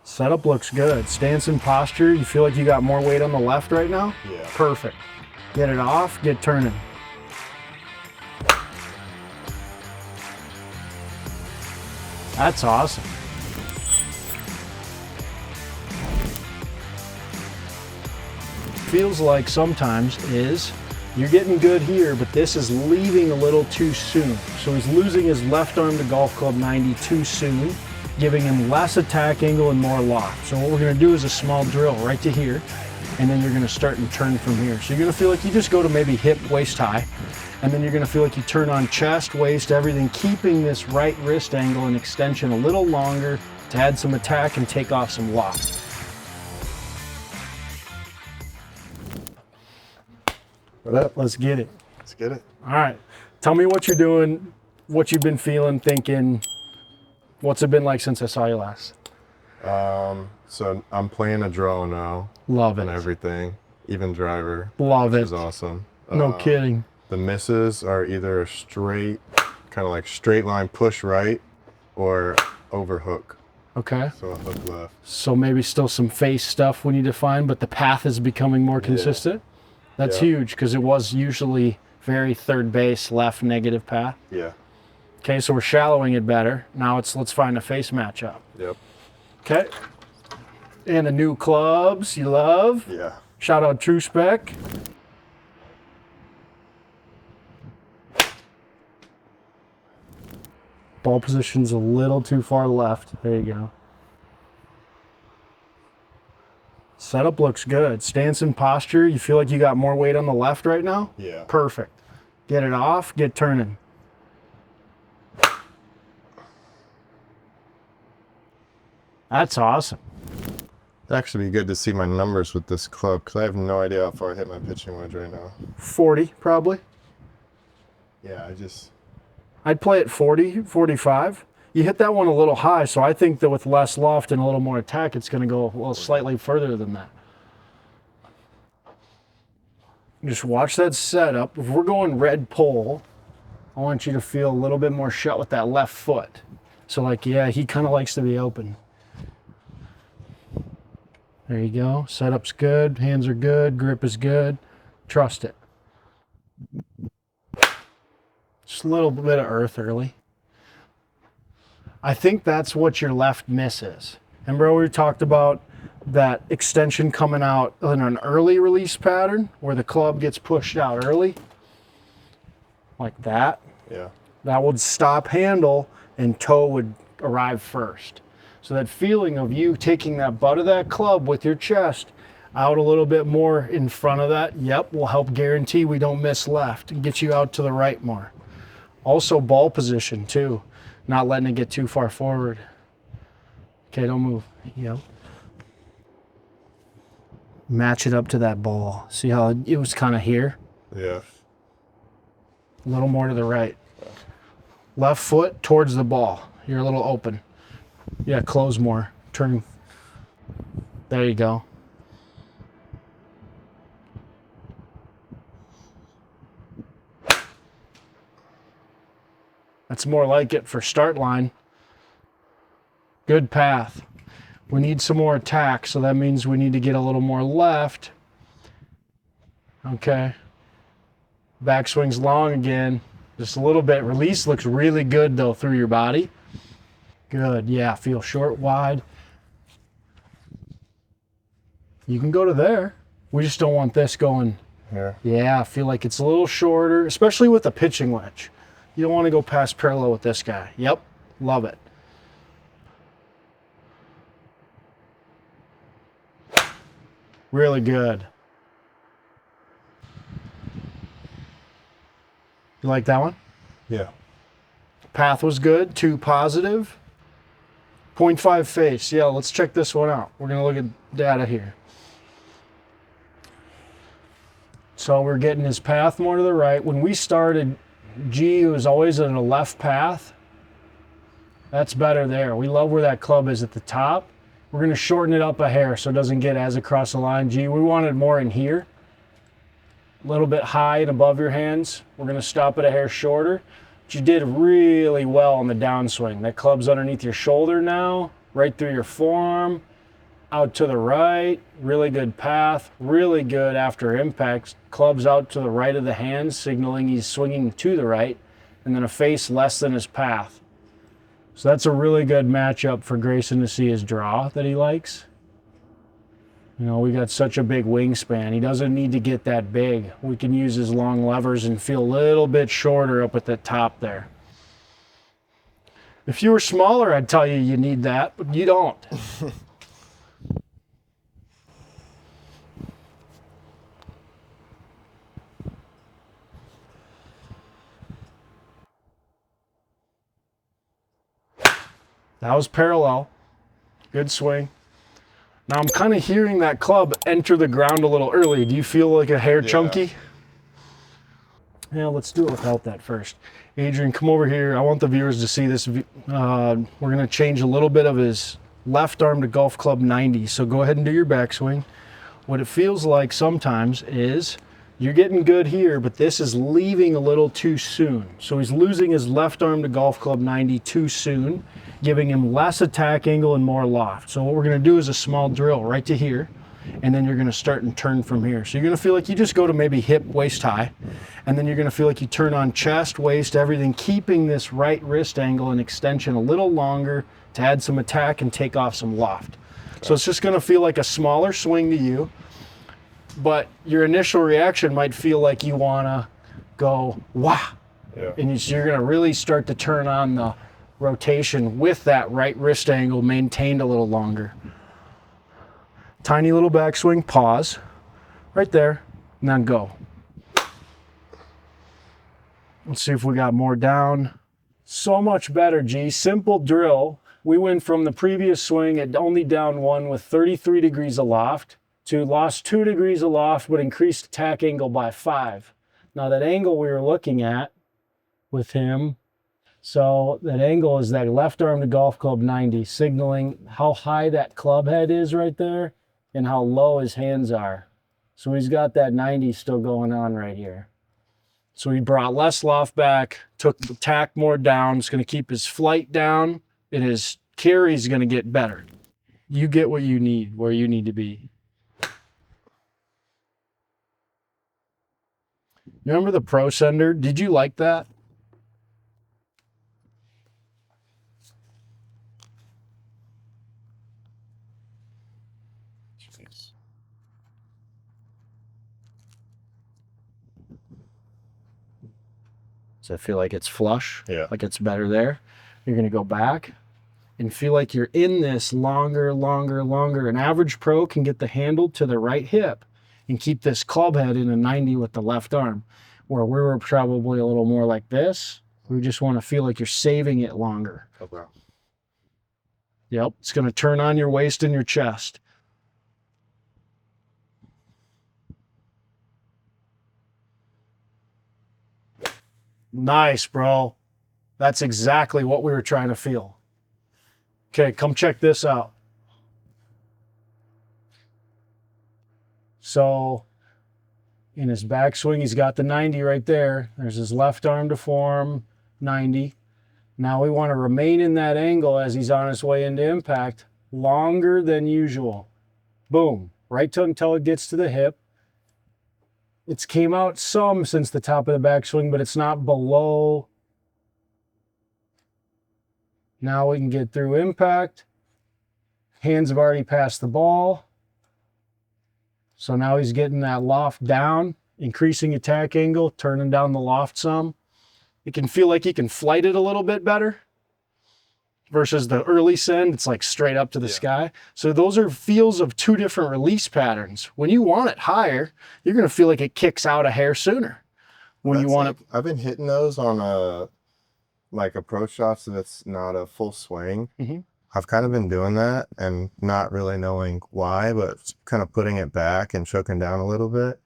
Setup looks good. Stance and posture, you feel like you got more weight on the left right now? Yeah. Perfect. Get it off, get turning. That's awesome. Feels like sometimes is you're getting good here, but this is leaving a little too soon. So he's losing his left arm to golf club 90 too soon, giving him less attack angle and more loft. So what we're gonna do is a small drill right to here, and then you're gonna start and turn from here. So you're gonna feel like you just go to maybe hip, waist high, and then you're gonna feel like you turn on chest, waist, everything, keeping this right wrist angle and extension a little longer to add some attack and take off some loft. Let's get it. Let's get it. All right. Tell me what you're doing, what you've been feeling, thinking. What's it been like since I saw you last? So I'm playing a draw now. Love And it. everything. Even driver. Love Which it. is awesome. No kidding. The misses are either a straight, kind of like straight line push right or over hook. Okay. So a hook left. So maybe still some face stuff we need to find, but the path is becoming more consistent. That's huge because it was usually very third base, left negative path. Yeah. Okay, so we're shallowing it better. Now let's find a face matchup. Yep. Okay. And the new clubs you love. Yeah. Shout out True Spec. Ball position's a little too far left. There you go. Setup looks good. Stance and posture, you feel like you got more weight on the left right now? Yeah. Perfect. Get it off, get turning. That's awesome. It'd actually be good to see my numbers with this club because I have no idea how far I hit my pitching wedge right now. 40 probably. Yeah, I'd play at 40, 45. You hit that one a little high, so I think that with less loft and a little more attack, it's going to go a little slightly further than that. Just watch that setup. If we're going red pole, I want you to feel a little bit more shut with that left foot. So like, yeah, he kind of likes to be open. There you go. Setup's good. Hands are good. Grip is good. Trust it. Just a little bit of earth early. I think that's what your left miss is. Remember we talked about that extension coming out in an early release pattern where the club gets pushed out early? Like that. yeah. That would stop handle and toe would arrive first. So that feeling of you taking that butt of that club with your chest out a little bit more in front of that, yep, will help guarantee we don't miss left and get you out to the right more. Also ball position too, not letting it get too far forward. Okay, don't move. Yep. Match it up to that ball. See how it was kind of here? Yeah. A little more to the right. Left foot towards the ball. You're a little open. Yeah, close more. Turn. There you go. That's more like it for start line. Good path. We need some more attack, so that means we need to get a little more left. Okay. Backswing's long again. Just a little bit. Release looks really good though through your body. Good. Yeah, feel short, wide. You can go to there. We just don't want this going. Here. Yeah, I feel like it's a little shorter, especially with the pitching wedge. You don't want to go past parallel with this guy. Yep, love it. Really good. You like that one? Yeah. Path was good, 2 positive. 0.5 face. Yeah, let's check this one out. We're going to look at data here. So we're getting his path more to the right. When we started, G was always in a left path. That's better there. We love where that club is at the top. We're going to shorten it up a hair so it doesn't get as across the line. G, we wanted more in here. A little bit high and above your hands. We're going to stop it a hair shorter. But you did really well on the downswing. That club's underneath your shoulder now, right through your forearm. out to the right, really good path, really good after impact. Club's out to the right of the hand, signaling he's swinging to the right, and then a face less than his path. So that's a really good matchup for Grayson to see his draw that he likes. You know, we got such a big wingspan. He doesn't need to get that big. We can use his long levers and feel a little bit shorter up at the top there. If you were smaller, I'd tell you you need that, but you don't. That was parallel. Good swing. Now I'm kind of hearing that club enter the ground a little early. Do you feel like a hair chunky? Yeah, let's do it without that first. Adrian, come over here. I want the viewers to see this. We're going to change a little bit of his left arm to golf club 90. So go ahead and do your backswing. What it feels like sometimes is you're getting good here, but this is leaving a little too soon. So he's losing his left arm to golf club 90 too soon, giving him less attack angle and more loft. So what we're going to do is a small drill right to here, and then you're going to start and turn from here. So you're going to feel like you just go to maybe hip, waist high, and then you're going to feel like you turn on chest, waist, everything, keeping this right wrist angle and extension a little longer to add some attack and take off some loft. So it's just going to feel like a smaller swing to you, but your initial reaction might feel like you want to go, wow. Yeah. And you're going to really start to turn on the rotation with that right wrist angle maintained a little longer. Tiny little backswing, pause, right there, and then go. Let's see if we got more down. So much better, G. Simple drill. We went from the previous swing at only down one with 33 degrees aloft to lost 2 degrees aloft, but increased attack angle by 5. Now that angle we were looking at with him, so that angle is that left arm to golf club 90, signaling how high that club head is right there and how low his hands are. So he's got that 90 still going on right here. So he brought less loft back, took the tack more down. It's going to keep his flight down, and his carry is going to get better. You get what you need, where you need to be. You remember the Pro Sender? Did you like that? Does it feel like it's flush? Yeah. Like it's better there? You're going to go back and feel like you're in this longer. An average pro can get the handle to the right hip and keep this club head in a 90 with the left arm, where we were probably a little more like this. We just want to feel like you're saving it longer. Okay. Yep, it's going to turn on your waist and your chest. Nice, bro. That's exactly what we were trying to feel. Okay, come check this out. So in his backswing, he's got the 90 right there. There's his left arm to form, 90. Now we want to remain in that angle as he's on his way into impact longer than usual. Boom, right until it gets to the hip. It's came out some since the top of the backswing, but it's not below. Now we can get through impact. Hands have already passed the ball. So now he's getting that loft down, increasing attack angle, turning down the loft some. It can feel like he can flight it a little bit better versus the early send. It's like straight up to the sky. So those are feels of two different release patterns. When you want it higher, you're going to feel like it kicks out a hair sooner. When you want it, I've been hitting those on a approach shots that's not a full swing. Mm-hmm. I've kind of been doing that and not really knowing why, but kind of putting it back and choking down a little bit.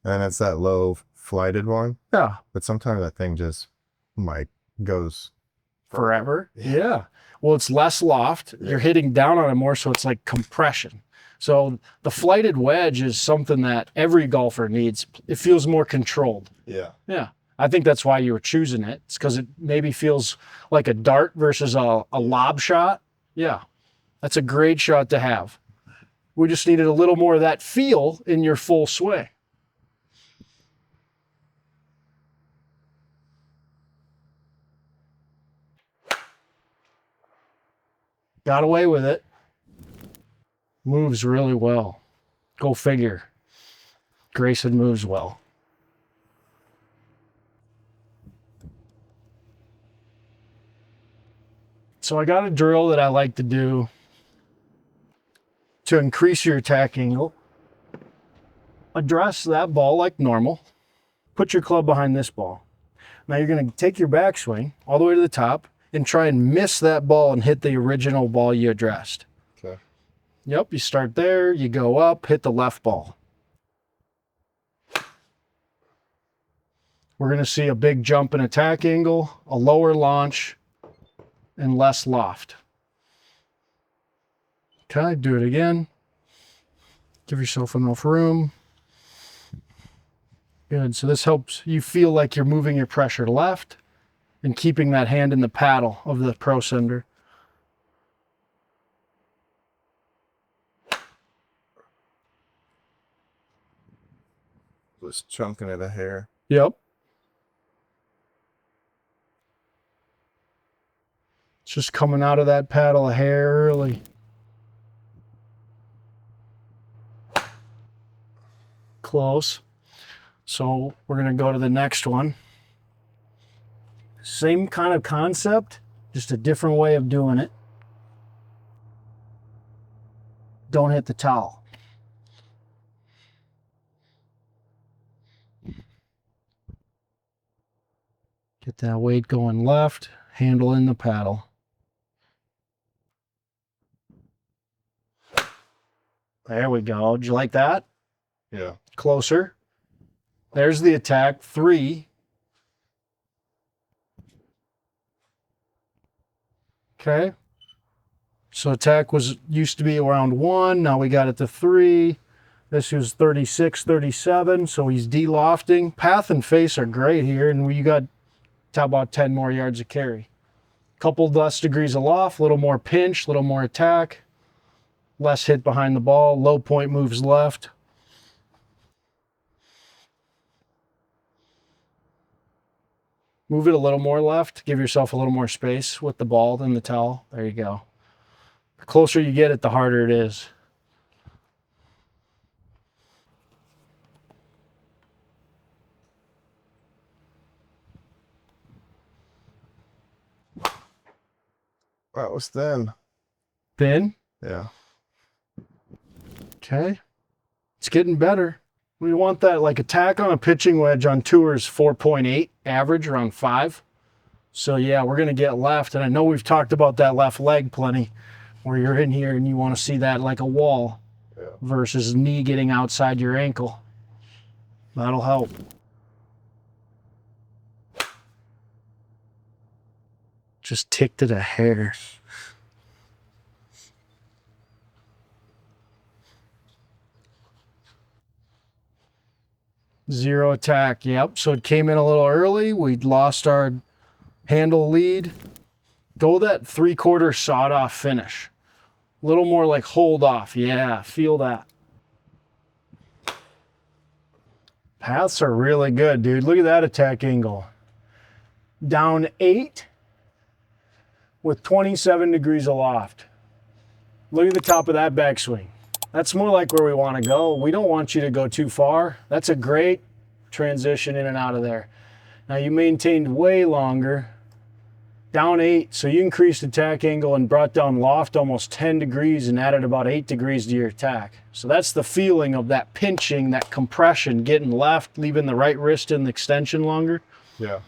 And it's that low flighted one. Yeah. But sometimes that thing just goes forever. Yeah. Well, it's less loft. Yeah. You're hitting down on it more, so it's like compression. So the flighted wedge is something that every golfer needs. It feels more controlled. Yeah. Yeah. I think that's why you were choosing it. It's because it maybe feels like a dart versus a lob shot. Yeah. That's a great shot to have. We just needed a little more of that feel in your full swing. Got away with it. Moves really well. Go figure. Grayson moves well. So I got a drill that I like to do to increase your attack angle. Address that ball like normal. Put your club behind this ball. Now you're going to take your backswing all the way to the top and try and miss that ball and hit the original ball you addressed. Okay. Yep, you start there, you go up, hit the left ball. We're going to see a big jump in attack angle, a lower launch, and less loft. Okay, do it again. Give yourself enough room. Good, so this helps you feel like you're moving your pressure left and keeping that hand in the paddle of the pro sender. Just chunking it a hair. Yep. It's just coming out of that paddle a hair early. Close. So we're going to go to the next one. Same kind of concept, just a different way of doing it. Don't hit the towel. Get that weight going left, handle in the paddle. There we go. Did you like that? Yeah. Closer. There's the attack, 3. Okay. So attack used to be around 1. Now we got it to 3. This was 36, 37. So he's de-lofting. Path and face are great here. And you got about 10 more yards of carry. Couple less degrees of loft, a little more pinch, a little more attack. Less hit behind the ball. Low point moves left. Move it a little more left. Give yourself a little more space with the ball than the towel. There you go. The closer you get it, the harder it is. That was thin. Thin? Yeah. Okay. It's getting better. We want that, like, attack on a pitching wedge on tours 4.8, average around 5. So yeah, we're going to get left. And I know we've talked about that left leg plenty, where you're in here and you want to see that like a wall versus knee getting outside your ankle. That'll help. Just ticked it a hair. Zero attack. Yep. So it came in a little early. We'd lost our handle lead. Go that 3/4 sawed off finish. A little more like hold off. Yeah. Feel that. Paths are really good, dude. Look at that attack angle. Down 8 with 27 degrees of loft. Look at the top of that backswing. That's more like where we want to go. We don't want you to go too far. That's a great transition in and out of there. Now you maintained way longer. Down 8, so you increased attack angle and brought down loft almost 10 degrees and added about 8 degrees to your attack. So that's the feeling of that pinching, that compression, getting left, leaving the right wrist in the extension longer. Yeah.